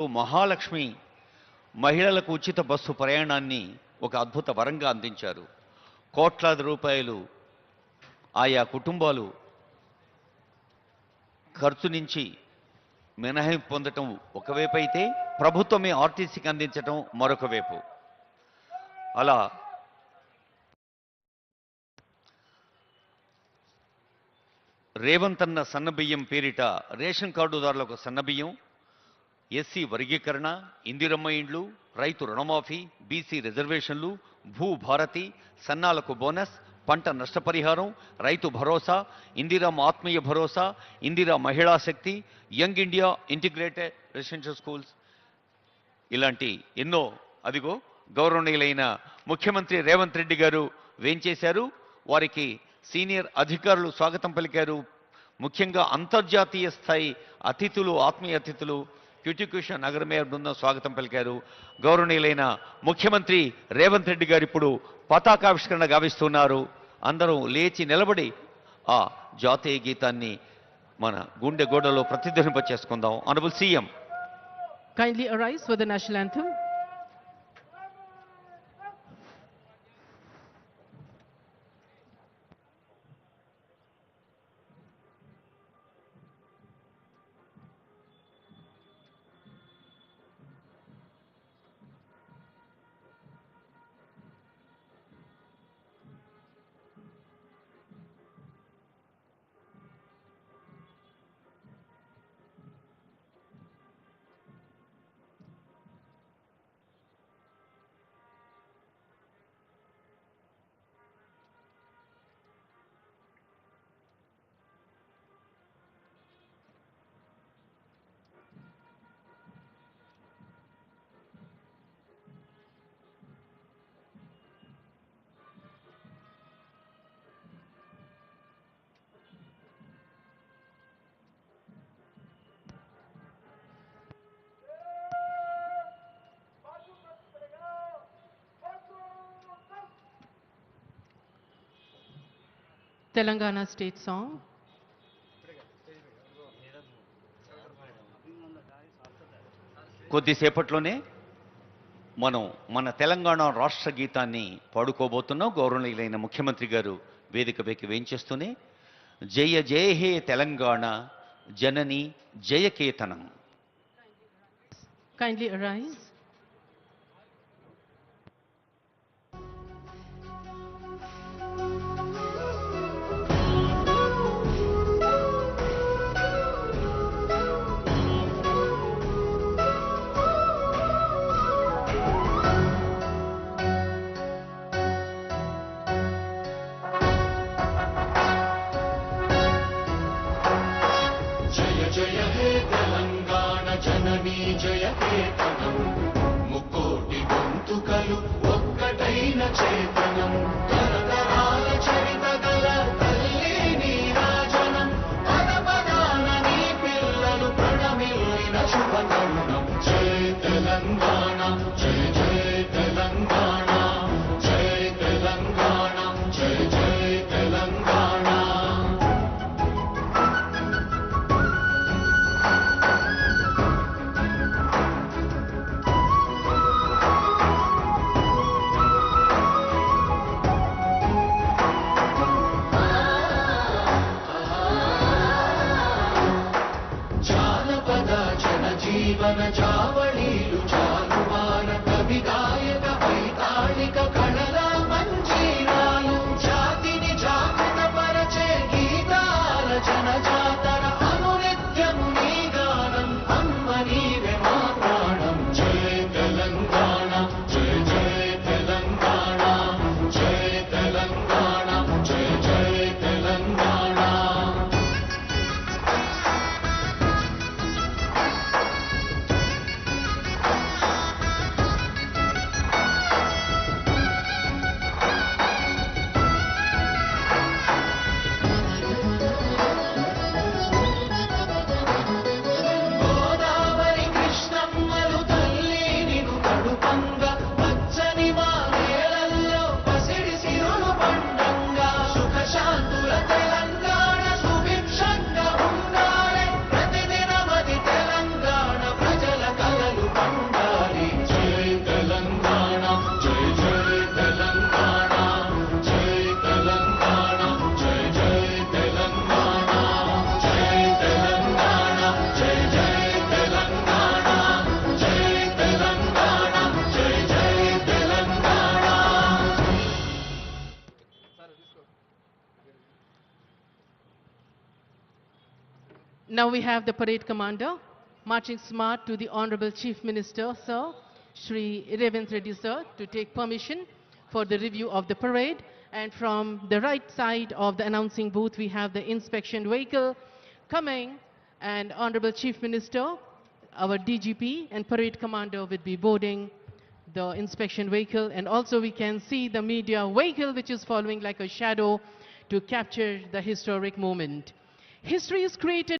మహాలక్ష్మి మహిళలకు ఉచిత బస్సు ప్రయాణాన్ని ఒక అద్భుత వరంగా అందించారు. కోట్లాది రూపాయలు ఆయా కుటుంబాలు ఖర్చు నుంచి మినహాయింపు పొందటం ఒకవైపు అయితే ప్రభుత్వమే ఆర్టీసీకి అందించడం మరొక వైపు. అలా రేవంత్ అన్న సన్నబియ్యం పేరిట రేషన్ కార్డుదారులకు సన్నబియ్యం, ఎస్సీ వర్గీకరణ, ఇందిరమ్మ ఇండ్లు, రైతు రుణమాఫీ, బీసీ రిజర్వేషన్లు, భూభారతి, సన్నాలకు బోనస్, పంట నష్టపరిహారం, రైతు భరోసా, ఇందిరమ్మ ఆత్మీయ Bharosa, Indira Mahila Shakti, young India integrated residential schools, ఇలాంటి ఎన్నో అదిగో గౌరవనీయులైన ముఖ్యమంత్రి రేవంత్ రెడ్డి గారు వేంచేశారు. వారికి సీనియర్ అధికారులు స్వాగతం పలికారు. ముఖ్యంగా అంతర్జాతీయ స్థాయి అతిథులు, ఆత్మీయ అతిథులు క్యూటిక్యూష నగర మేయర్ బృందం స్వాగతం పలికారు. గౌరవనీయులైన ముఖ్యమంత్రి రేవంత్ రెడ్డి గారు ఇప్పుడు పతాకావిష్కరణ గావిస్తున్నారు. అందరూ లేచి నిలబడి ఆ జాతీయ గీతాన్ని మన గుండె గోడలో ప్రతిధ్వనింప చేసుకుందాం. Honourable CM kindly arise for the national anthem. Telangana state song. కొద్దిసేపట్లోనే మనం మన తెలంగాణ రాష్ట్ర గీతాన్ని పాడుకోబోతున్నాం. గౌరవనీయులైన ముఖ్యమంత్రి గారు వేదికపైకి వేయించేస్తూనే జయ జయ హే తెలంగాణ జనని జయకేతనం. Kindly arise. జయ హే తెలంగాణ జననీ జయకేతనం, ముక్కోటి గొంతుకలు ఒక్కటైన చేతనం, తరతరాల చరిత గల తల్లి నీరాజనం, పద పదాన నీ పిల్లలు ప్రణమిల్లిన శుభతరుణం. జయ తెలంగాణ జయ జయ తెలంగాణ, జయ తెలంగాణ జయ జయ తెలంగాణ. జానపద జనజీవన జావళీలు జాలువార కవి Now we have the parade commander marching smart to the Honorable Chief Minister, Sir, Shri Revant Reddy, Sir, to take permission for the review of the parade. And from the right side of the announcing booth, we have the inspection vehicle coming, and Honorable Chief Minister, our DGP and parade commander will be boarding the inspection vehicle, and also we can see the media vehicle which is following like a shadow to capture the historic moment. History is created